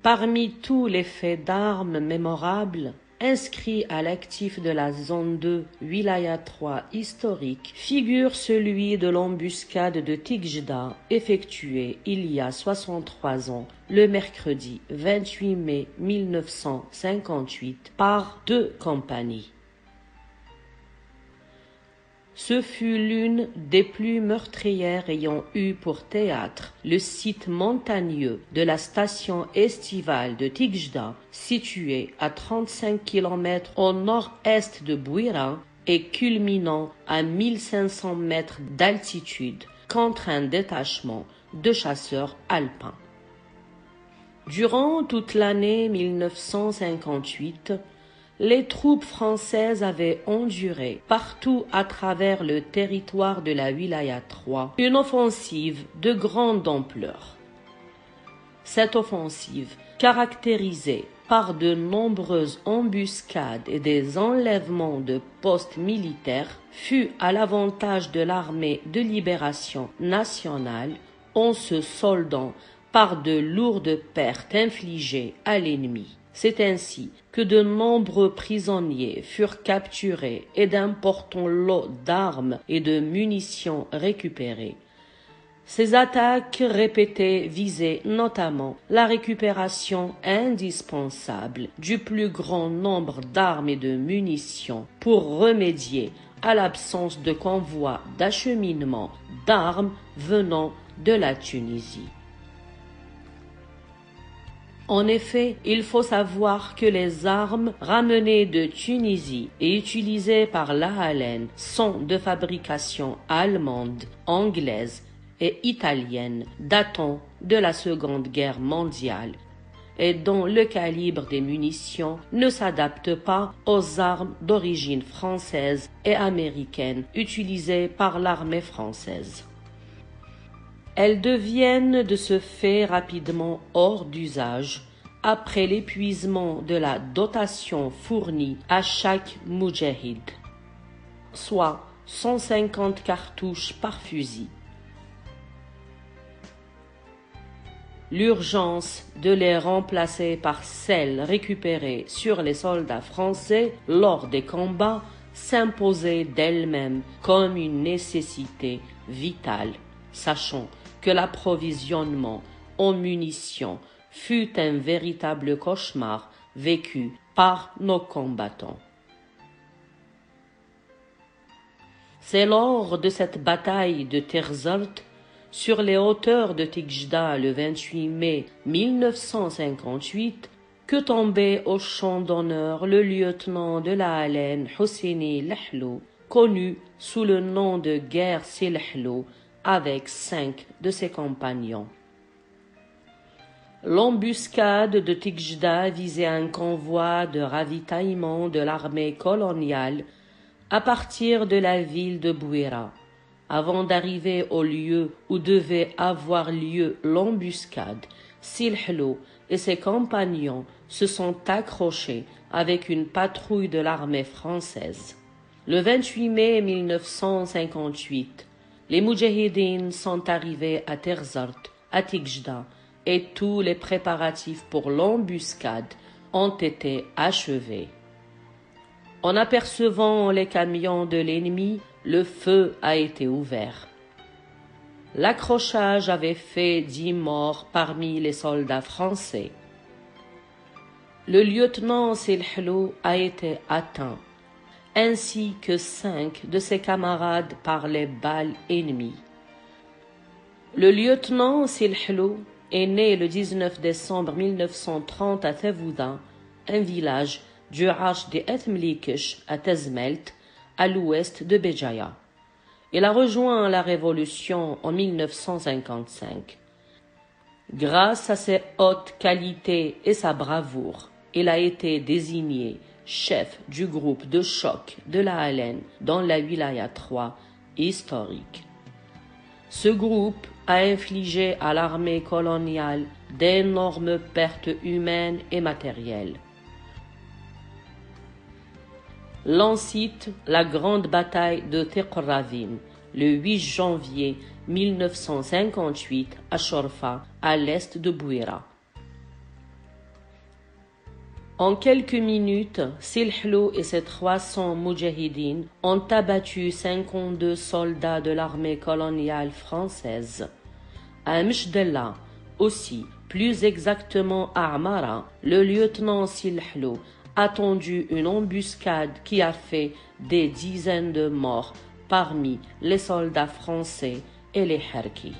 Parmi tous les faits d'armes mémorables inscrits à l'actif de la zone 2, Wilaya 3 historique, figure celui de l'embuscade de Tigjda effectuée il y a 63 ans, le mercredi 28 mai 1958, par 2 compagnies. Ce fut l'une des plus meurtrières ayant eu pour théâtre le site montagneux de la station estivale de Tigjda, située à 35 km au nord-est de Bouira et culminant à 1500 mètres d'altitude contre un détachement de chasseurs alpins. Durant toute l'année 1958, les troupes françaises avaient enduré partout à travers le territoire de la Wilaya 3 une offensive de grande ampleur. Cette offensive, caractérisée par de nombreuses embuscades et des enlèvements de postes militaires, fut à l'avantage de l'armée de libération nationale en se soldant par de lourdes pertes infligées à l'ennemi. C'est ainsi que de nombreux prisonniers furent capturés et d'importants lots d'armes et de munitions récupérés. Ces attaques répétées visaient notamment la récupération indispensable du plus grand nombre d'armes et de munitions pour remédier à l'absence de convois d'acheminement d'armes venant de la Tunisie. En effet, il faut savoir que les armes ramenées de Tunisie et utilisées par l'ALN sont de fabrication allemande, anglaise et italienne datant de la Seconde Guerre mondiale et dont le calibre des munitions ne s'adapte pas aux armes d'origine française et américaine utilisées par l'armée française. Elles deviennent de ce fait rapidement hors d'usage après l'épuisement de la dotation fournie à chaque moudjahid, soit 150 cartouches par fusil. L'urgence de les remplacer par celles récupérées sur les soldats français lors des combats s'imposait d'elle-même comme une nécessité vitale, sachant que l'approvisionnement en munitions fut un véritable cauchemar vécu par nos combattants. C'est lors de cette bataille de Terzalt, sur les hauteurs de Tigjda le 28 mai 1958, que tombait au champ d'honneur le lieutenant de la haleine Hosseini Lehlou, connu sous le nom de guerre Silhlou, avec 5 de ses compagnons. L'embuscade de Tigjda visait un convoi de ravitaillement de l'armée coloniale à partir de la ville de Bouira. Avant d'arriver au lieu où devait avoir lieu l'embuscade, Silhlou et ses compagnons se sont accrochés avec une patrouille de l'armée française. Le 28 mai 1958, les Moudjahidines sont arrivés à Terzalt, à Tigjda, et tous les préparatifs pour l'embuscade ont été achevés. En apercevant les camions de l'ennemi, le feu a été ouvert. L'accrochage avait fait 10 morts parmi les soldats français. Le lieutenant Silhlou a été atteint, ainsi que 5 de ses camarades par les balles ennemies. Le lieutenant Silhlou est né le 19 décembre 1930 à Tavouda, un village du Arch des Ethmlikish à Tezmelt, à l'ouest de Béjaïa. Il a rejoint la Révolution en 1955. Grâce à ses hautes qualités et sa bravoure, il a été désigné chef du groupe de choc de la haleine dans la Wilaya 3 historique. Ce groupe a infligé à l'armée coloniale d'énormes pertes humaines et matérielles. L'on cite la grande bataille de Teqravin, le 8 janvier 1958 à Chorfa, à l'est de Bouira. En quelques minutes, Silhlo et ses 300 moudjahidines ont abattu 52 soldats de l'armée coloniale française. À Mjdella, aussi, plus exactement à Amara, le lieutenant Silhlo a tendu une embuscade qui a fait des dizaines de morts parmi les soldats français et les Harkis.